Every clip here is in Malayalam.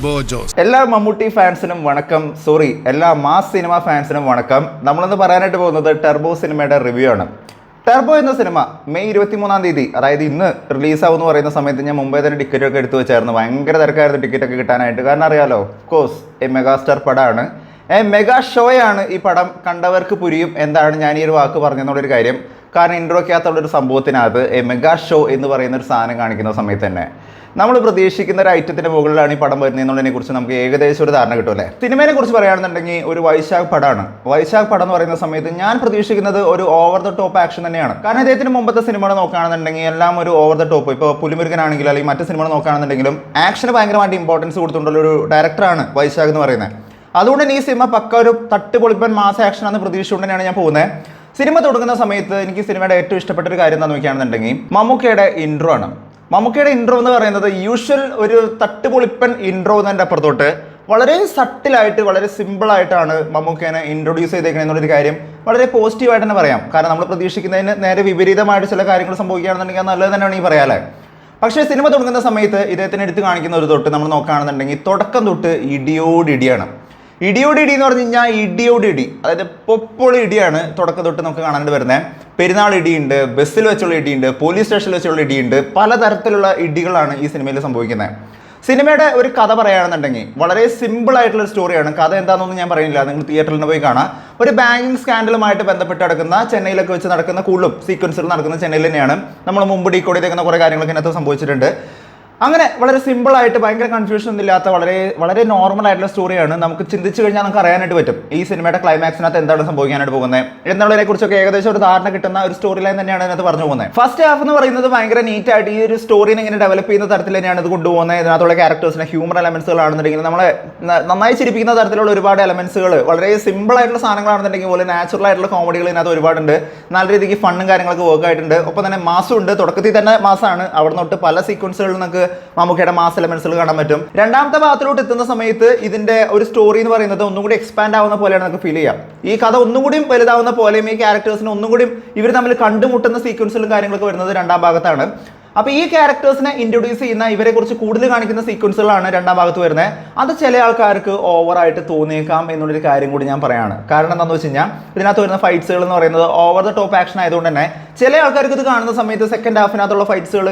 ടർബോ ജോസ്. എല്ലാ മമ്മൂട്ടി ഫാൻസിനും വണക്കം. സോറി, എല്ലാ മാസ് സിനിമ ഫാൻസിനും വണക്കം. നമ്മളിന്ന് പറയാനായിട്ട് പോകുന്നത് ടർബോ സിനിമയുടെ റിവ്യൂ ആണ്. ടർബോ എന്ന സിനിമ മെയ് 23 അതായത് ഇന്ന് റിലീസാവും എന്ന് പറയുന്ന സമയത്ത് ഞാൻ മുമ്പേ തന്നെ ടിക്കറ്റൊക്കെ എടുത്തു വെച്ചായിരുന്നു. ഭയങ്കര തിരക്കായിരുന്നു ടിക്കറ്റൊക്കെ കിട്ടാനായിട്ട്. കാരണം അറിയാലോ, കോഴ്സ് എ മെഗാസ്റ്റാർ പടമാണ്, മെഗാ ഷോയാണ്. ഈ പടം കണ്ടവർക്ക് പുരിയും എന്താണ് ഞാൻ ഈ ഒരു വാക്ക് പറഞ്ഞെന്നുള്ളൊരു കാര്യം. കാരണം ഇൻട്രോയ്ക്കകത്തുള്ളൊരു സംഭവത്തിനകത്ത് മെഗാ ഷോ എന്ന് പറയുന്ന ഒരു സാധനം കാണിക്കുന്ന സമയത്ത് തന്നെ നമ്മൾ പ്രതീക്ഷിക്കുന്ന ഒരു ഐറ്റത്തിൻ്റെ മുകളിലാണ് ഈ പടം വരുന്നതിനെ കുറിച്ച് നമുക്ക് ഏകദേശം ഒരു ധാരണ കിട്ടുമല്ലേ. സിനിമയെ കുറിച്ച് പറയുകയാണെന്നുണ്ടെങ്കിൽ ഒരു വൈശാഖ് പടമാണ്. വൈശാഖ് പടം എന്ന് പറയുന്ന സമയത്ത് ഞാൻ പ്രതീക്ഷിക്കുന്നത് ഒരു ഓവർ ദ ടോപ്പ് ആക്ഷൻ തന്നെയാണ്. കാരണം അദ്ദേഹത്തിന് മുമ്പത്തെ സിനിമകൾ നോക്കുകയാണെന്നുണ്ടെങ്കിൽ എല്ലാം ഒരു ഓവർ ദ ടോപ്പ്. ഇപ്പോൾ പുലിമുരുകനാണെങ്കിലും അല്ലെങ്കിൽ മറ്റ് സിനിമകൾ നോക്കുകയാണെന്നുണ്ടെങ്കിലും ആക്ഷന് ഭയങ്കരമായിട്ട് ഇമ്പോർട്ടൻസ് കൊടുത്തുകൊണ്ടുള്ള ഒരു ഡയറക്ടറാണ് വൈശാഖ് എന്ന് പറയുന്നത്. അതുകൊണ്ട് തന്നെ ഈ സിനിമ പക്ക ഒരു തട്ടുപൊളിപ്പൻ മാസ് ആക്ഷൻ ആണെന്ന് പ്രതീക്ഷിച്ചുകൊണ്ട് തന്നെയാണ് ഞാൻ പോകുന്നത്. സിനിമ തുടങ്ങുന്ന സമയത്ത് എനിക്ക് സിനിമയുടെ ഏറ്റവും ഇഷ്ടപ്പെട്ട ഒരു കാര്യം എന്താണെന്ന് നോക്കുകയാണെന്നുണ്ടെങ്കിൽ മമ്മൂക്കയുടെ ഇൻട്രോ ആണ്. മമ്മൂക്കയുടെ ഇൻട്രോ എന്ന് പറയുന്നത് യൂഷ്വൽ ഒരു തട്ടുപൊളിപ്പൻ ഇൻട്രോ എന്നതിൻ്റെ അപ്പുറത്തോട്ട് വളരെ സട്ടിലായിട്ട് വളരെ സിമ്പിളായിട്ടാണ് മമ്മൂക്കേനെ ഇൻട്രൊഡ്യൂസ് ചെയ്തേക്കുന്നത് എന്നുള്ളൊരു കാര്യം വളരെ പോസിറ്റീവായിട്ട് തന്നെ പറയാം. കാരണം നമ്മൾ പ്രതീക്ഷിക്കുന്നതിന് നേരെ വിപരീതമായിട്ട് ചില കാര്യങ്ങൾ സംഭവിക്കുകയാണെന്നുണ്ടെങ്കിൽ അത് നല്ലത് തന്നെയാണ് ഈ പറയാല്ലേ. പക്ഷേ സിനിമ തുടങ്ങുന്ന സമയത്ത് ഇദ്ദേഹത്തിന് എടുത്ത് കാണിക്കുന്ന ഒരു തൊട്ട് നമ്മൾ നോക്കുകയാണെന്നുണ്ടെങ്കിൽ തുടക്കം തൊട്ട് ഇടിയോടിടിയാണ്. ഇടിയോടിടി എന്ന് പറഞ്ഞു കഴിഞ്ഞാൽ ഇടിയോടിടി, അതായത് പൊപ്പൊളി ഇടിയാണ് തുടക്കം തൊട്ട് നമുക്ക് കാണാണ്ട് വരുന്നത്. പെരുന്നാൾ ഇടിയുണ്ട്, ബസ്സിൽ വെച്ചുള്ള ഇടിയുണ്ട്, പോലീസ് സ്റ്റേഷനിൽ വെച്ചുള്ള ഇടിയുണ്ട്, പലതരത്തിലുള്ള ഇടികളാണ് ഈ സിനിമയിൽ സംഭവിക്കുന്നത്. സിനിമയുടെ ഒരു കഥ പറയുകയാണെന്നുണ്ടെങ്കിൽ വളരെ സിമ്പിൾ ആയിട്ടുള്ള സ്റ്റോറിയാണ്. കഥ എന്താണെന്നൊന്നും ഞാൻ പറയുന്നില്ല, നിങ്ങൾ തിയേറ്ററിൽ നിന്ന് പോയി കാണാം. ഒരു ബാങ്കിങ് സ്കാൻഡലുമായിട്ട് ബന്ധപ്പെട്ട് നടക്കുന്ന ചെന്നൈയിലൊക്കെ വെച്ച് നടക്കുന്ന കൂടുതലും സീക്വൻസുകൾ നടക്കുന്ന ചെന്നൈയിൽ തന്നെയാണ്. നമ്മൾ മുമ്പ് ഡീകോഡ് ചെയ്തേക്കുന്ന കുറേ കാര്യങ്ങളൊക്കെ ഇതിനകത്ത് സംഭവിച്ചിട്ടുണ്ട്. അങ്ങനെ വളരെ സിമ്പിളായിട്ട് ഭയങ്കര കൺഫ്യൂഷൻ ഒന്നും ഇല്ലാത്ത വളരെ വളരെ നോർമൽ ആയിട്ടുള്ള സ്റ്റോറിയാണ്. നമുക്ക് ചിന്തിച്ചു കഴിഞ്ഞാൽ നമുക്ക് അറിയാനായിട്ട് പറ്റും ഈ സിനിമയുടെ ക്ലൈമാക്സിനകത്ത് എന്താണ് സംഭവിക്കാനായിട്ട് പോകുന്നത് എന്നുള്ളതിനെ കുറിച്ചൊക്കെ ഏകദേശം ഒരു ധാരണ കിട്ടുന്ന ഒരു സ്റ്റോറി ലൈൻ തന്നെയാണ് ഇതിനകത്ത് പറഞ്ഞു പോകുന്നത്. ഫസ്റ്റ് ഹാഫ് എന്ന് പറയുന്നത് ഭയങ്കര നീറ്റായിട്ട് ഈ ഒരു സ്റ്റോറിനെ ഇങ്ങനെ ഡെവലപ്പ് ചെയ്യുന്ന തരത്തിൽ തന്നെയാണ് ഇത് കൊണ്ടുപോകുന്നത്. ഇതിനകത്തുള്ള ക്യാരക്ടേഴ്സിനെ ഹ്യൂമർ എലമെന്റ്സുകളാണെന്നുണ്ടെങ്കിൽ നമ്മളെ നന്നായി ചിരിപ്പിക്കുന്ന തരത്തിലുള്ള ഒരുപാട് എലമെന്റ്സുകൾ, വളരെ സിമ്പിൾ ആയിട്ടുള്ള സാധനങ്ങളാണെന്നുണ്ടെങ്കിൽ പോലെ നാച്ചുറൽ ആയിട്ടുള്ള കോമഡികൾ ഇതിനകത്ത് ഒരുപാടുണ്ട്. നല്ല രീതിക്ക് ഫണ്ണും കാര്യങ്ങളൊക്കെ വർക്ക് ആയിട്ടുണ്ട്. ഒപ്പം തന്നെ മാസും ഉണ്ട്. തുടക്കത്തിൽ തന്നെ മാസാണ്. അവിടെ തൊട്ട് പല സീക്വൻസുകളിൽ നമുക്ക് മമ്മൂക്കയുടെ മാസ് എലമെന്റ്സുകൾ കാണാൻ പറ്റും. രണ്ടാമത്തെ ഭാഗത്തിലോട്ട് എത്തുന്ന സമയത്ത് ഇതിന്റെ ഒരു സ്റ്റോറി എന്ന് പറയുന്നത് ഒന്നും കൂടി എക്സ്പാൻഡ് ആവുന്ന പോലെയാണ് നമുക്ക് ഫീൽ ചെയ്യാം. ഈ കഥ ഒന്നും കൂടി വലുതാവുന്ന പോലെയും ഈ ക്യാരക്ടേഴ്സിന് ഒന്നും കൂടി ഇവർ തമ്മിൽ കണ്ടുമുട്ടുന്ന സീക്വൻസുകളും കാര്യങ്ങളൊക്കെ വരുന്നത് രണ്ടാം ഭാഗത്താണ്. അപ്പോൾ ഈ ക്യാരക്ടേഴ്സിനെ ഇൻട്രൊഡ്യൂസ് ചെയ്യുന്ന ഇവരെ കുറിച്ച് കൂടുതൽ കാണിക്കുന്ന സീക്വൻസുകളാണ് രണ്ടാം ഭാഗത്ത് വരുന്നത്. അത് ചില ആൾക്കാർക്ക് ഓവറായിട്ട് തോന്നിയേക്കാം എന്നുള്ളൊരു കാര്യം കൂടി ഞാൻ പറയാണ്. കാരണം എന്താണെന്ന് വെച്ച് കഴിഞ്ഞാൽ ഇതിനകത്ത് വരുന്ന ഫൈറ്റ്സുകൾ എന്ന് പറയുന്നത് ഓവർ ദ ടോപ്പ് ആക്ഷൻ ആയതുകൊണ്ട് തന്നെ ചില ആൾക്കാർക്ക് ഇത് കാണുന്ന സമയത്ത് സെക്കൻഡ് ഹാഫിനകത്തുള്ള ഫൈറ്റ്സുകൾ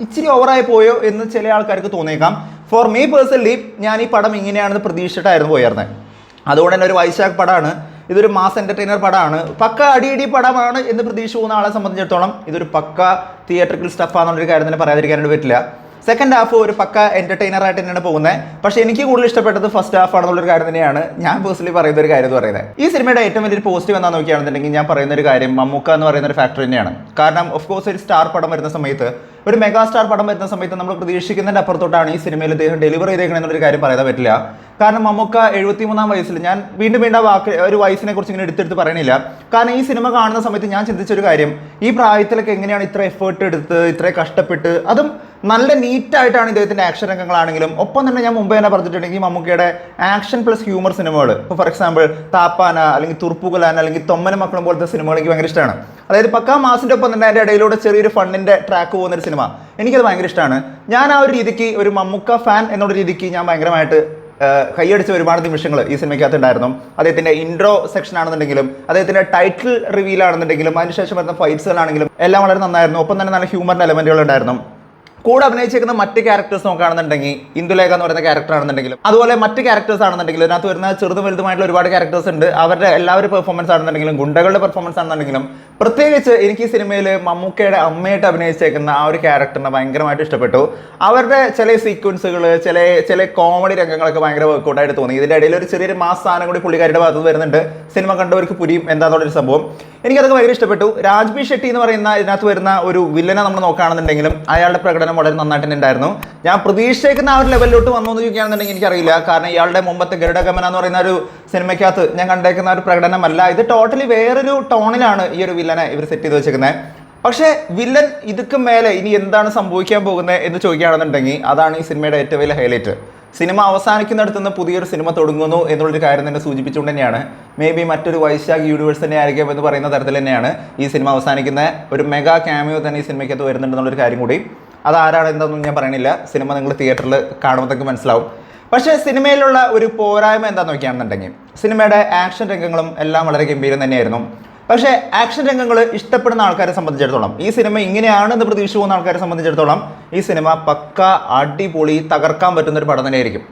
ഇച്ചിരി ഓവറായി പോയോ എന്ന് ചില ആൾക്കാർക്ക് തോന്നിയേക്കാം. ഫോർ മീ പേഴ്സണലി ഞാൻ ഈ പടം ഇങ്ങനെയാണെന്ന് പ്രതീക്ഷിച്ചിട്ടായിരുന്നു പോയിരുന്നത്. അതുകൊണ്ട് തന്നെ ഒരു വൈശാഖ് പടമാണ്, ഇതൊരു മാസ് എൻ്റർടൈനർ പടമാണ്, പക്ക അടിയിടി പടമാണ് എന്ന് പ്രതീക്ഷ പോകുന്ന ആളെ സംബന്ധിച്ചിടത്തോളം ഇതൊരു പക്ക തിയേറ്ററിക്കൽ സ്റ്റഫാന്നുള്ളൊരു കാര്യം തന്നെ പറയാതിരിക്കാനായിട്ട് പറ്റില്ല. സെക്കൻഡ് ഹാഫ് ഒരു പക്ക എൻ്റർടൈനർ ആയിട്ട് തന്നെയാണ് പോകുന്നത്. പക്ഷേ എനിക്ക് കൂടുതൽ ഇഷ്ടപ്പെട്ടത് ഫസ്റ്റ് ഹാഫ് ആണെന്നുള്ളൊരു കാര്യം തന്നെയാണ് ഞാൻ പേഴ്സണലി പറയുന്ന ഒരു കാര്യം എന്ന് പറയുന്നത്. ഈ സിനിമയുടെ ഏറ്റവും വലിയൊരു പോസിറ്റീവ് എന്താണെന്ന് നോക്കുകയാണെന്നുണ്ടെങ്കിൽ ഞാൻ പറയുന്ന ഒരു കാര്യം മമ്മൂക്ക എന്ന് പറയുന്ന ഒരു ഫാക്ടർ തന്നെയാണ്. കാരണം ഓഫ് കോഴ്സ് ഒരു സ്റ്റാർ പടം വരുന്ന സമയത്ത്, ഒരു മെഗാ സ്റ്റാർ പടം വരുന്ന സമയത്ത് നമ്മൾ പ്രതീക്ഷിക്കുന്നതിൻ്റെ അപ്പുറത്തോട്ടാണ് ഈ സിനിമയിൽ അദ്ദേഹം ഡെലിവർ ചെയ്തേക്കണമെന്നൊരു കാര്യം പറയാൻ പറ്റില്ല. കാരണം മമ്മൂക്ക 73 വയസ്സിൽ, ഞാൻ വീണ്ടും ഒരു വയസ്സിനെ കുറിച്ച് ഇങ്ങനെ എടുത്തെടുത്ത് പറയണില്ല. കാരണം ഈ സിനിമ കാണുന്ന സമയത്ത് ഞാൻ ചിന്തിച്ചൊരു കാര്യം, ഈ പ്രായത്തിലൊക്കെ എങ്ങനെയാണ് ഇത്ര എഫേർട്ട് എടുത്ത് ഇത്ര കഷ്ടപ്പെട്ട്, അതും നല്ല നീറ്റായിട്ടാണ് ഇദ്ദേഹത്തിൻ്റെ ആക്ഷൻ രംഗങ്ങളാണെങ്കിലും. ഒപ്പം തന്നെ ഞാൻ മുമ്പേ തന്നെ പറഞ്ഞിട്ടുണ്ടെങ്കിൽ മമ്മൂക്കയുടെ ആക്ഷൻ പ്ലസ് ഹ്യൂമർ സിനിമകൾ, ഇപ്പോൾ ഫോർ എക്സാമ്പിൾ താപ്പാന അല്ലെങ്കിൽ തുർപ്പുകുലാൻ അല്ലെങ്കിൽ തൊമ്മനും മക്കളും പോലത്തെ സിനിമകൾ എനിക്ക് ഭയങ്കര ഇഷ്ടമാണ്. അതായത് പക്കാ മാസിൻ്റെ ഒപ്പം തന്നെ അതിൻ്റെ ഇടയിലൂടെ ചെറിയൊരു ഫണ്ടിൻ്റെ ട്രാക്ക് പോകുന്നൊരു സിനിമ എനിക്കത് ഭയങ്കര ഇഷ്ടമാണ്. ഞാൻ ആ ഒരു രീതിക്ക് ഒരു മമ്മൂക്ക ഫാൻ എന്നുള്ള രീതിക്ക് ഞാൻ ഭയങ്കരമായിട്ട് കൈയടിച്ച ഒരുപാട് നിമിഷങ്ങൾ ഈ സിനിമയ്ക്കകത്ത് ഉണ്ടായിരുന്നു. അദ്ദേഹത്തിൻ്റെ ഇൻട്രോ സെക്ഷൻ ആണെന്നുണ്ടെങ്കിലും അദ്ദേഹത്തിൻ്റെ ടൈറ്റിൽ റിവീൽ ആണെന്നുണ്ടെങ്കിലും അതിനുശേഷം വരുന്ന ഫൈറ്റ്സുകളാണെങ്കിലും എല്ലാം വളരെ നന്നായിരുന്നു. ഒപ്പം തന്നെ നല്ല ഹ്യൂമറിൻ്റെ എലമെൻറ്റുകൾ ഉണ്ടായിരുന്നു. കൂടെ അഭിനയിച്ചേക്കുന്ന മറ്റ് ക്യാരക്ടേഴ്സ് നോക്കുകയാണെന്നുണ്ടെങ്കിൽ ഇന്ദുലേഖ എന്ന് പറയുന്ന ക്യാരക്ടർ ആണെന്നുണ്ടെങ്കിലും അതുപോലെ മറ്റ് ക്യാരക്ടേഴ്സ് ആണെന്നുണ്ടെങ്കിലും ഇതിനകത്ത് വരുന്ന ചെറുതും വലുതുമായിട്ടുള്ള ഒരുപാട് ക്യാരക്ടേഴ്സ് ഉണ്ട്. അവരുടെ എല്ലാവരും പെർഫോമൻസ് ആണെന്നുണ്ടെങ്കിലും ഗുണ്ടകളുടെ പെർഫോമൻസ് ആണെന്നുണ്ടെങ്കിലും പ്രത്യേകിച്ച് എനിക്ക് ഈ സിനിമയിൽ മമ്മൂക്കയുടെ അമ്മയായിട്ട് അഭിനയിച്ചേക്കുന്ന ആ ഒരു ക്യാരക്ടറിനെ ഭയങ്കരമായിട്ട് ഇഷ്ടപ്പെട്ടു. അവരുടെ ചില സീക്വൻസുകൾ, ചില കോമഡി രംഗങ്ങളൊക്കെ ഭയങ്കര വർക്കൗട്ടായിട്ട് തോന്നി. ഇതിൻ്റെ ഇടയിൽ ഒരു ചെറിയൊരു മാസ് സാധനം കൂടി പുള്ളിക്കാരുടെ ഭാഗത്ത് വരുന്നുണ്ട്. സിനിമ കണ്ടവർക്ക് പുരിയും എന്താണെന്നുള്ളൊരു സംഭവം എനിക്കതൊക്കെ ഭയങ്കര ഇഷ്ടപ്പെട്ടു. രാജ്ബി ഷെട്ടി എന്ന് പറയുന്ന ഇതിനകത്ത് വരുന്ന ഒരു വില്ലനെ നമ്മൾ നോക്കുകയാണെന്നുണ്ടെങ്കിലും അയാളുടെ പ്രകടനം വളരെ നന്നായിട്ട് തന്നെ ഉണ്ടായിരുന്നു. ഞാൻ പ്രതീക്ഷിക്കുന്ന ആ ഒരു ലെവലിലോട്ട് വന്നു എന്ന് ചോദിക്കുകയാണെന്നുണ്ടെങ്കിൽ എനിക്കറിയില്ല. കാരണം ഇയാളുടെ മുമ്പത്തെ ഗരുഡഗമന എന്ന് പറയുന്ന ഒരു സിനിമയ്ക്കകത്ത് ഞാൻ കണ്ടേക്കുന്ന ഒരു പ്രകടനമല്ല. ഇത് ടോട്ടലി വേറൊരു ടോണിലാണ് ഈ ഒരു വില്ലനെ ഇവർ സെറ്റ് ചെയ്ത് വെച്ചേക്കുന്നത്. പക്ഷേ വില്ലൻ ഇതൊക്കെ മേലെ ഇനി എന്താണ് സംഭവിക്കാൻ പോകുന്നത് എന്ന് ചോദിക്കുകയാണെന്നുണ്ടെങ്കിൽ അതാണ് ഈ സിനിമയുടെ ഏറ്റവും വലിയ ഹൈലൈറ്റ്. സിനിമ അവസാനിക്കുന്നിടത്തുനിന്ന് പുതിയൊരു സിനിമ തുടങ്ങുന്നു എന്നുള്ളൊരു കാര്യം തന്നെ സൂചിപ്പിച്ചുകൊണ്ട് തന്നെയാണ് മേ ബി മറ്റൊരു വൈശാഖ് യൂണിവേഴ്സ് തന്നെ ആയിരിക്കും എന്ന് പറയുന്ന തരത്തിൽ തന്നെയാണ് ഈ സിനിമ അവസാനിക്കുന്ന. ഒരു മെഗാ ക്യാമിയോ തന്നെ ഈ സിനിമയ്ക്കകത്ത് വരുന്നുണ്ടെന്നുള്ളൊരു കാര്യം കൂടി. അതാരാണ് എന്താണെന്നും ഞാൻ പറയണില്ല. സിനിമ നിങ്ങൾ തിയേറ്ററിൽ കാണുമ്പോഴത്തേക്ക് മനസ്സിലാവും. പക്ഷേ സിനിമയിലുള്ള ഒരു പോരായ്മ എന്താണെന്ന് നോക്കുകയാണെന്നുണ്ടെങ്കിൽ സിനിമയുടെ ആക്ഷൻ രംഗങ്ങളും എല്ലാം വളരെ ഗംഭീരം തന്നെയായിരുന്നു. പക്ഷേ ആക്ഷൻ രംഗങ്ങൾ ഇഷ്ടപ്പെടുന്ന ആൾക്കാരെ സംബന്ധിച്ചിടത്തോളം, ഈ സിനിമ ഇങ്ങനെയാണെന്ന് പ്രതീക്ഷിച്ചു പോകുന്ന ആൾക്കാരെ സംബന്ധിച്ചിടത്തോളം ഈ സിനിമ പക്ക അടിപൊളി തകർക്കാൻ പറ്റുന്ന ഒരു പടം തന്നെയായിരിക്കും.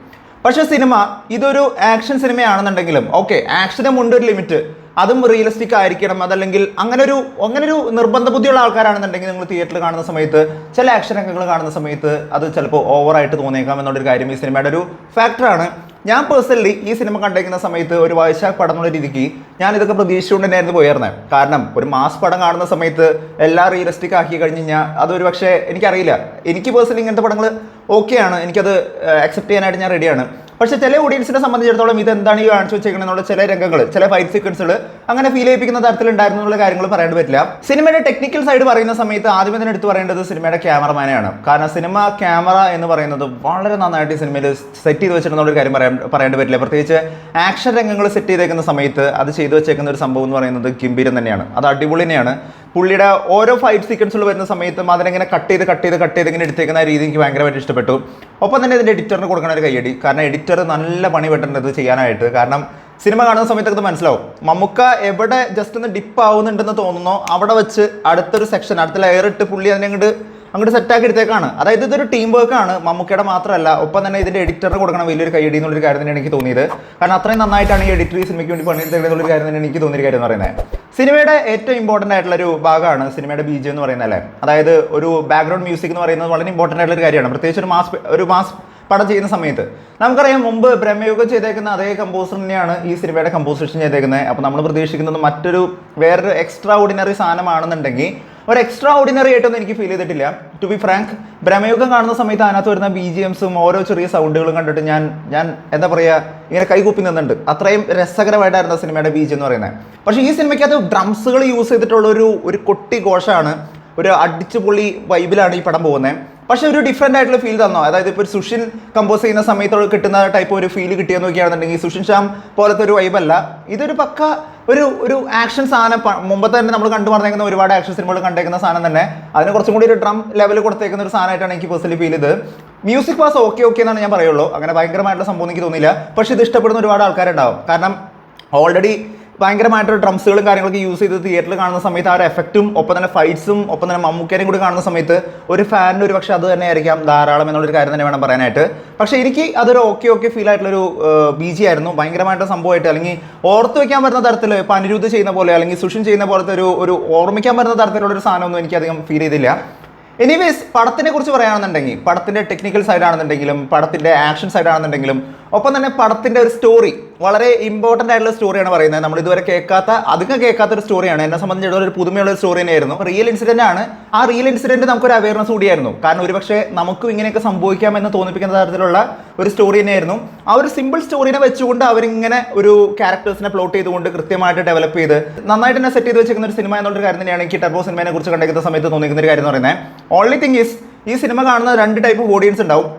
പക്ഷേ സിനിമ ഇതൊരു ആക്ഷൻ സിനിമയാണെന്നുണ്ടെങ്കിലും ഓക്കെ, ആക്ഷനും ഉണ്ട് ഒരു ലിമിറ്റ്, അതും റിയലിസ്റ്റിക് ആയിരിക്കണം. അതല്ലെങ്കിൽ അങ്ങനൊരു നിർബന്ധ ബുദ്ധിയുള്ള ആൾക്കാരാണെന്നുണ്ടെങ്കിൽ നിങ്ങൾ തിയേറ്ററിൽ കാണുന്ന സമയത്ത് ചില ആക്ഷൻ രംഗങ്ങൾ കാണുന്ന സമയത്ത് അത് ചിലപ്പോൾ ഓവറായിട്ട് തോന്നിയേക്കാം എന്നുള്ളൊരു കാര്യം ഈ സിനിമയുടെ ഒരു ഫാക്ടറാണ്. ഞാൻ പേഴ്സണലി ഈ സിനിമ കണ്ടിരിക്കുന്ന സമയത്ത് ഒരു വൈശാഖ് പടം എന്നുള്ള രീതിക്ക് ഞാൻ ഇതൊക്കെ പ്രതീക്ഷിച്ചുകൊണ്ട് തന്നെയായിരുന്നു പോയിരുന്നത്. കാരണം ഒരു മാസ് പടം കാണുന്ന സമയത്ത് എല്ലാം റിയലിസ്റ്റിക് ആക്കി കഴിഞ്ഞ് കഴിഞ്ഞാൽ അതൊരു പക്ഷേ എനിക്കറിയില്ല, എനിക്ക് പേഴ്സണലി ഇങ്ങനത്തെ പടങ്ങൾ ഓക്കെയാണ്, എനിക്കത് അക്സെപ്റ്റ് ചെയ്യാനായിട്ട് ഞാൻ റെഡിയാണ്. പക്ഷേ ചില ഓഡിയൻസിനെ സംബന്ധിച്ചിടത്തോളം ഇത് എന്താണ് ഈ കാണിച്ചു വെച്ചേക്കണെന്നുള്ള ചില രംഗങ്ങൾ, ചില ഫൈറ്റ് സീക്വൻസുകൾ അങ്ങനെ ഫീൽ ചെയ്യിപ്പിക്കുന്ന തരത്തിലുണ്ടായിരുന്നു എന്നുള്ള കാര്യങ്ങൾ പറയാൻ പറ്റില്ല. സിനിമയുടെ ടെക്നിക്കൽ സൈഡ് പറയുന്ന സമയത്ത് ആദ്യമേ തന്നെ എടുത്ത് പറയേണ്ടത് സിനിമയുടെ ക്യാമറമാനെയാണ്. കാരണം സിനിമ ക്യാമറ എന്ന് പറയുന്നത് വളരെ നന്നായിട്ട് ഈ സിനിമയിൽ സെറ്റ് ചെയ്ത് വെച്ചിട്ടുള്ള ഒരു കാര്യം പറയേണ്ടി പറ്റില്ല. പ്രത്യേകിച്ച് ആക്ഷൻ രംഗങ്ങൾ സെറ്റ് ചെയ്തേക്കുന്ന സമയത്ത് അത് ചെയ്തു വെച്ചേക്കുന്ന ഒരു സംഭവം എന്ന് പറയുന്നത് ഗംഭീരം തന്നെയാണ്. അത് അടിപൊളി തന്നെയാണ്. പുള്ളിയുടെ ഓരോ ഫൈറ്റ് സീക്വൻസുകൾ വരുന്ന സമയത്തും അതിനെങ്ങനെ കട്ട് ചെയ്ത് ഇങ്ങനെ എടുത്തേക്കുന്ന രീതി എനിക്ക് ഭയങ്കരമായിട്ട് ഇഷ്ടപ്പെട്ടു. ഒപ്പം തന്നെ ഇതിൻ്റെ എഡിറ്ററിന് കൊടുക്കുന്ന ഒരു കയ്യടി. കാരണം എഡിറ്റർ നല്ല പണി പെട്ടേണ്ടത് ചെയ്യാനായിട്ട്. കാരണം സിനിമ കാണുന്ന സമയത്തൊക്കെ മനസ്സിലാവും, മമ്മൂക്ക എവിടെ ജസ്റ്റ് ഒന്ന് ഡിപ്പ് ആവുന്നുണ്ടെന്ന് തോന്നുന്നോ അവിടെ വെച്ച് അടുത്തൊരു സെക്ഷൻ, അടുത്ത ലെയർ ഇട്ട് പുള്ളി അതിനെ അങ്ങോട്ട് സെറ്റാക്കി എടുത്തേക്കാണ്. അതായത് ഇതൊരു ടീം വർക്കാണ്, മമ്മൂക്കയുടെ മാത്രമല്ല. ഒപ്പം തന്നെ ഇതിൻ്റെ എഡിറ്ററിന് കൊടുക്കണം വലിയൊരു കൈയടി എന്നുള്ളൊരു കാര്യം തന്നെയാണ് എനിക്ക് തോന്നിയത്. കാരണം അത്രയും നന്നായിട്ടാണ് ഈ എഡിറ്റർ ഈ സിനിമയ്ക്ക് വേണ്ടി പണിയെടുത്തേക്കുന്നുള്ളൊരു കാര്യം തന്നെ എനിക്ക് തോന്നിയൊരു കാര്യം എന്ന് പറയുന്നത്. സിനിമയുടെ ഏറ്റവും ഇമ്പോർട്ടൻ്റ് ആയിട്ടുള്ളൊരു ഭാഗമാണ് സിനിമയുടെ ബീജം എന്ന് പറയുന്നത് അല്ലേ. അതായത് ഒരു ബാക്ക്ഗ്രൗണ്ട് മ്യൂസിക് എന്ന് പറയുന്നത് വളരെ ഇമ്പോർട്ടൻ്റ് ആയിട്ടുള്ള ഒരു കാര്യമാണ്. പ്രത്യേകിച്ച് ഒരു മാസ് പടം ചെയ്യുന്ന സമയത്ത് നമുക്കറിയാം, മുമ്പ് ബ്രഹ്മയുഗം ചെയ്തേക്കുന്ന അതേ കമ്പോസർ തന്നെയാണ് ഈ സിനിമയുടെ കമ്പോസിഷൻ ചെയ്തേക്കുന്നത്. അപ്പോൾ നമ്മൾ പ്രതീക്ഷിക്കുന്നത് വേറൊരു എക്സ്ട്രാ ഓർഡിനറി സാധനമാണെന്നുണ്ടെങ്കിൽ ഒരു എക്സ്ട്രാ ഓർഡിനറി ആയിട്ടൊന്നും എനിക്ക് ഫീൽ ചെയ്തിട്ടില്ല. ടു ബി ഫ്രാങ്ക്, ബ്രഹ്മയുഗം കാണുന്ന സമയത്ത് അതിനകത്ത് വരുന്ന BGMസും ഓരോ ചെറിയ സൗണ്ടുകളും കണ്ടിട്ട് ഞാൻ എന്താ പറയുക, ഇങ്ങനെ കൈകൂപ്പി നിന്നുണ്ട്. അത്രയും രസകരമായിട്ടായിരുന്നു സിനിമയുടെ BGM എന്ന് പറയുന്നത്. പക്ഷേ ഈ സിനിമയ്ക്ക് അത് ഡ്രംസുകൾ യൂസ് ചെയ്തിട്ടുള്ള ഒരു കൊട്ടി ഘോഷമാണ്, ഒരു അടിച്ചുപൊളി വൈബിലാണ് ഈ പടം പോകുന്നത്. പക്ഷെ ഒരു ഡിഫറെൻ്റ് ആയിട്ടുള്ള ഫീൽ തന്നോ. അതായത് ഇപ്പോൾ ഒരു സുഷിൻ കമ്പോസ് ചെയ്യുന്ന സമയത്ത് കിട്ടുന്ന ടൈപ്പ് ഒരു ഫീൽ കിട്ടിയെന്ന് നോക്കിയാണെന്നുണ്ടെങ്കിൽ സുഷിൻ ശ്യാം പോലത്തെ ഒരു വൈബല്ല. ഇതൊരു പക്ക ഒരു ആക്ഷൻ സാധനം. മുമ്പത്തെ തന്നെ നമ്മൾ കണ്ടു പറഞ്ഞേക്കുന്ന ഒരുപാട് ആക്ഷൻ സിനിമകൾ കണ്ടേക്കുന്ന സാധനം തന്നെ അതിന് കുറച്ചും കൂടി ഒരു ഡ്രം ലെവൽ കൊടുത്തേക്കുന്ന ഒരു സാധനമായിട്ടാണ് എനിക്ക് പേഴ്സണലി ഫീൽ ചെയ്ത്. മ്യൂസിക് വാസ് ഓക്കെ എന്നാണ് ഞാൻ പറയുള്ളൂ. അങ്ങനെ ഭയങ്കരമായിട്ടുള്ള സംഭവം എനിക്ക് തോന്നിയില്ല. പക്ഷേ ഇത് ഇഷ്ടപ്പെടുന്ന ഒരുപാട് ആൾക്കാരുണ്ടാവും. കാരണം ഓൾറെഡി ഭയങ്കരമായിട്ടൊരു ഡ്രംസുകളും കാര്യങ്ങളൊക്കെ യൂസ് ചെയ്ത് തിയേറ്ററിൽ കാണുന്ന സമയത്ത് ആ ഒരു എഫക്റ്റും ഒപ്പം തന്നെ ഫൈറ്റ്സും ഒപ്പം തന്നെ മമ്മൂക്കേനെയും കൂടി കാണുന്ന സമയത്ത് ഒരു ഫാനിന് ഒരു പക്ഷേ അത് തന്നെ ആയിരിക്കാം ധാരാളം എന്നുള്ളൊരു കാര്യം തന്നെ വേണം പറയാനായിട്ട്. പക്ഷേ എനിക്ക് അതൊരു ഓക്കെ ഫീൽ ആയിട്ടുള്ളൊരു BG ആയിരുന്നു. ഭയങ്കരമായിട്ട് സംഭവമായിട്ട് അല്ലെങ്കിൽ ഓർത്ത് വയ്ക്കാൻ പറ്റുന്ന തരത്തിൽ ഇപ്പോൾ അനിരുദ്ധ് ചെയ്യുന്ന പോലെ അല്ലെങ്കിൽ സുഷിൻ ചെയ്യുന്ന പോലത്തെ ഒരു ഓർമ്മിക്കാൻ പറ്റുന്ന തരത്തിലുള്ളൊരു സാധനമൊന്നും എനിക്കധികം ഫീൽ ചെയ്തില്ല. എനിവേസ്, പടത്തിനെ കുറിച്ച് പറയുകയാണെന്നുണ്ടെങ്കിൽ പടത്തിൻ്റെ ടെക്നിക്കൽ സൈഡ് ആണെന്നുണ്ടെങ്കിലും പടത്തിൻ്റെ ആക്ഷൻ സൈഡ് ആണെന്നുണ്ടെങ്കിലും ഒപ്പം തന്നെ പടത്തിൻ്റെ ഒരു സ്റ്റോറി വളരെ ഇമ്പോർട്ടൻ്റ് ആയിട്ടുള്ള സ്റ്റോറിയാണ് പറയുന്നത്. നമ്മൾ ഇതുവരെ അധികം കേൾക്കാത്ത ഒരു സ്റ്റോറിയാണ്. എന്നെ സംബന്ധിച്ചിടത്തോളം ഒരു പുതുമയുള്ള ഒരു സ്റ്റോറി തന്നെയായിരുന്നു. റിയൽ ഇൻസിഡൻ്റ് ആണ്. ആ റിയൽ ഇൻസിഡൻറ്റ് നമുക്കൊരു അവയർനെസ് കൂടിയായിരുന്നു. കാരണം ഒരുപക്ഷെ നമുക്കും ഇങ്ങനെയൊക്കെ സംഭവിക്കാമെന്ന് തോന്നിപ്പിക്കുന്ന തരത്തിലുള്ള ഒരു സ്റ്റോറി തന്നെയായിരുന്നു. ആ ഒരു സിമ്പിൾ സ്റ്റോറിനെ വെച്ചുകൊണ്ട് അവരിങ്ങനെ ഒരു ക്യാരക്ടേഴ്സിനെ പ്ലോട്ട് ചെയ്തുകൊണ്ട് കൃത്യമായിട്ട് ഡെവലപ്പ് ചെയ്ത് നന്നായിട്ട് തന്നെ സെറ്റ് ചെയ്ത് വെച്ചിരിക്കുന്ന ഒരു സിനിമ എന്നുള്ള കാര്യം തന്നെയാണ് എനിക്ക് ടർബോ സിനിമയെ കുറിച്ച് കണ്ടിരിക്കുന്ന സമയത്ത് തോന്നിക്കുന്ന ഒരു കാര്യം എന്ന് പറയുന്നത്. ഓൺലി തിങ് ഈസ്, ഈ സിനിമ കാണുന്ന 2 ടൈപ്പ് ഓഡിയൻസ് ഉണ്ടാവും.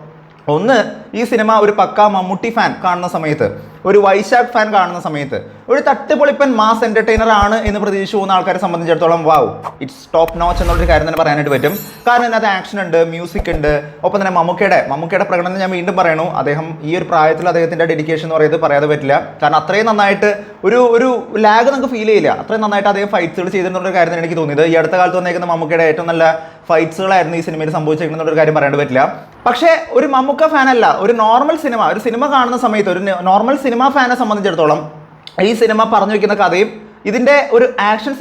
ഒന്ന്, ഈ സിനിമ ഒരു പക്കാ മമ്മൂട്ടി ഫാൻ കാണുന്ന സമയത്ത്, ഒരു വൈശാഖ് ഫാൻ കാണുന്ന സമയത്ത്, ഒരു തട്ടുപൊളിപ്പൻ മാസ് എന്റർടൈനർ ആണ് എന്ന് പ്രതീക്ഷിച്ച് പോകുന്ന ആൾക്കാരെ സംബന്ധിച്ചിടത്തോളം വാവ്, ഇറ്റ്സ് ടോപ്പ് നോച്ച് എന്നുള്ളൊരു കാര്യം തന്നെ പറയാനായിട്ട് പറ്റും. കാരണം ഇതിനകത്ത് ആക്ഷൻ ഉണ്ട്, മ്യൂസിക് ഉണ്ട്, ഒപ്പം തന്നെ മമ്മൂക്കയുടെ പ്രകടനം ഞാൻ വീണ്ടും പറയണു. അദ്ദേഹം ഈ ഒരു പ്രായത്തിൽ അദ്ദേഹത്തിൻ്റെ ഡെഡിക്കേഷൻ എന്ന് പറയുന്നത് പറയാതെ പറ്റില്ല. കാരണം അത്രയും നന്നായിട്ട് ഒരു ലാഗ് നമുക്ക് ഫീൽ ചെയ്യില്ല. അത്രയും നന്നായിട്ട് അദ്ദേഹം ഫൈറ്റ്സുകൾ ചെയ്തിട്ടുള്ളൊരു കാര്യം തന്നെ എനിക്ക് തോന്നിയത്. ഈ അടുത്ത കാലത്ത് വന്നേക്കുന്ന മമ്മൂക്കയുടെ ഏറ്റവും നല്ല ഫൈറ്റ്സുകളായിരുന്നു ഈ സിനിമയിൽ സംഭവിച്ചിരിക്കുന്ന ഒരു കാര്യം പറയാണ്ട് പറ്റില്ല. പക്ഷേ ഒരു മമ്മൂക്ക ഫാനല്ല, ഒരു സിനിമ കാണുന്ന സമയത്ത് ഒരു നോർമൽ സിനിമ ഫാനെ സംബന്ധിച്ചിടത്തോളം ഈ സിനിമ പറഞ്ഞു വെക്കുന്ന കഥയും ഇതിൻ്റെ ഒരു ആക്ഷൻ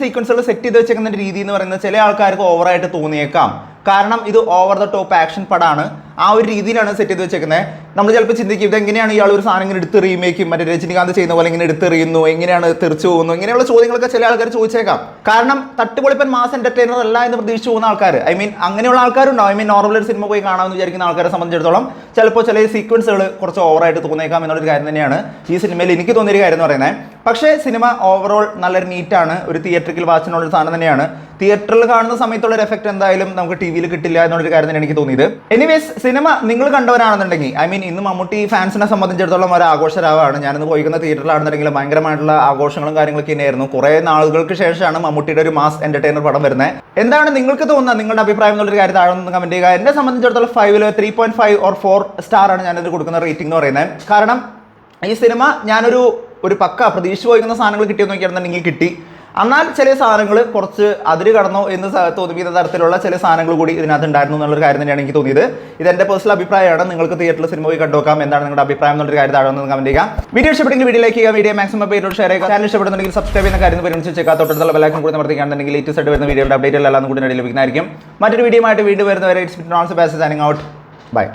സീക്വൻസുകൾ സെറ്റ് ചെയ്ത് വെച്ചേക്കുന്ന രീതി എന്ന് പറയുന്നത് ചില ആൾക്കാർക്ക് ഓവറായിട്ട് തോന്നിയേക്കാം. കാരണം ഇത് ഓവർ ദ ടോപ്പ് ആക്ഷൻ പടമാണ്. ആ ഒരു രീതിയിലാണ് സെറ്റ് ചെയ്ത് വെച്ചേക്കുന്നത്. നമ്മൾ ചിലപ്പോൾ ചിന്തിക്കും ഇതെങ്ങനെയാണ് ഇയാൾ ഒരു സാധനം ഇങ്ങനെ എടുത്തെറിയുമേക്കും, മറ്റേ രജനികാന്ത് ചെയ്യുന്ന പോലെ ഇങ്ങനെ എടുത്തെറിയുന്നു, എങ്ങനെയാണ് തെറിച്ചു പോകുന്നു, ഇങ്ങനെയുള്ള ചോദ്യങ്ങളൊക്കെ ചില ആൾക്കാർ ചോദിച്ചേക്കാം. കാരണം തട്ടുപൊളിപ്പൻ മാസ് എന്റർടൈനർ അല്ല എന്ന് പ്രതീക്ഷിച്ച് പോകുന്ന ആൾക്കാർ, അങ്ങനെയുള്ള ആൾക്കാരുണ്ടാവും. നോർമൽ ഒരു സിനിമ പോയി കാണാമെന്ന് വിചാരിക്കുന്ന ആൾക്കാരെ സംബന്ധിച്ചിടത്തോളം ചിലപ്പോൾ ചില സീക്വൻസുകൾ കുറച്ച് ഓവറായിട്ട് തോന്നിയേക്കാം എന്നുള്ളൊരു കാര്യം തന്നെയാണ് ഈ സിനിമയിൽ എനിക്ക് തോന്നിയൊരു കാര്യം എന്ന് പറയുന്നത്. പക്ഷേ സിനിമ ഓവറോൾ നല്ലൊരു നീറ്റാണ്, ഒരു തിയേറ്ററിക്കൽ വാച്ചിനുള്ളൊരു സാധനം തന്നെയാണ്. തിയേറ്ററിൽ കാണുന്ന സമയത്തുള്ള ഒരു എഫക്ട് എന്തായാലും നമുക്ക് ടി വിയിൽ കിട്ടില്ല എന്നുള്ളൊരു കാര്യം തന്നെ എനിക്ക് തോന്നിയത്. എനിവേസ് സിനിമ നിങ്ങൾ കണ്ടവരാണെന്നുണ്ടെങ്കിൽ ഇന്ന് മമ്മൂട്ടി ഫാൻസിനെ സംബന്ധിച്ചിടത്തോളം ഒരു ആഘോഷരാവാണ്. ഞാനിന്ന് പോയിക്കുന്ന തിയേറ്ററിലാണെന്നുണ്ടെങ്കിൽ ഭയങ്കരമായിട്ടുള്ള ആഘോഷങ്ങളും കാര്യങ്ങളൊക്കെ തന്നെയായിരുന്നു. കുറെ നാളുകൾക്ക് ശേഷമാണ് മമ്മൂട്ടിയുടെ ഒരു മാസ് എന്റർടൈനർ പടം വരുന്നത്. എന്താണ് നിങ്ങൾക്ക് തോന്നുന്നത്? നിങ്ങളുടെ അഭിപ്രായം എന്നുള്ളൊരു കാര്യം താഴെ നിന്ന് കമന്റ് ചെയ്യുക. എന്നെ സംബന്ധിച്ചിടത്തോളം 5 3.5 or 4 സ്റ്റാർ ആണ് ഞാനിത് കൊടുക്കുന്ന റേറ്റിംഗ് എന്ന് പറയുന്നത്. കാരണം ഈ സിനിമ ഞാനൊരു പക്ക പ്രതീക്ഷിച്ച് പോയിക്കുന്ന സാധനങ്ങൾ കിട്ടിയെന്ന് നോക്കിയാണെന്നുണ്ടെങ്കിൽ കിട്ടി. എന്നാൽ ചില സാധനങ്ങൾ കുറച്ച് അതിര് കടന്നോ എന്ന് തോന്നിപ്പിക്കുന്ന തരത്തിലുള്ള ചില സാധനങ്ങൾ കൂടി ഇതിനകത്ത് ഉണ്ടായിരുന്നു എന്നുള്ളൊരു കാര്യം തന്നെയാണ് എനിക്ക് തോന്നിയത്. ഇത് എൻ്റെ പേഴ്സണൽ അഭിപ്രായമാണ്. നിങ്ങൾക്ക് തിയേറ്ററിൽ സിനിമ പോയി കണ്ടുനോക്കാം. എന്താണ് നിങ്ങളുടെ അഭിപ്രായം എന്നുള്ളൊരു കാര്യം താഴെ നിന്ന് കമന്റ് ചെയ്യുക. വീഡിയോ ഇഷ്ടപ്പെട്ടെങ്കിൽ വീഡിയോ ലൈക്ക് ചെയ്യുക, വീഡിയോ മാക്സിമം പേരോട് ഷെയർ ചെയ്യുക. ചാനൽ ഇഷ്ടപ്പെടുന്നുണ്ടെങ്കിൽ സബ്സ്ക്രൈബ് ചെയ്യുന്ന കാര്യം പരിഗണിച്ച് തൊട്ടുള്ള ബെല്ലൈക്കൺ കൂടി അമർത്തിക്കുകയാണെന്നുണ്ടെങ്കിൽ ലേറ്റസ്റ്റ് ആയിട്ട് വരുന്ന വീഡിയോയുടെ അപ്ഡേറ്റ് എല്ലാം കൂടി ലഭിക്കുന്നതായിരിക്കും. മറ്റൊരു വീഡിയോ ആയിട്ട് വീണ്ടും വരുന്നവരെ ഇറ്റ്സ് സൈനിങ് ഔട്ട്. ബൈ.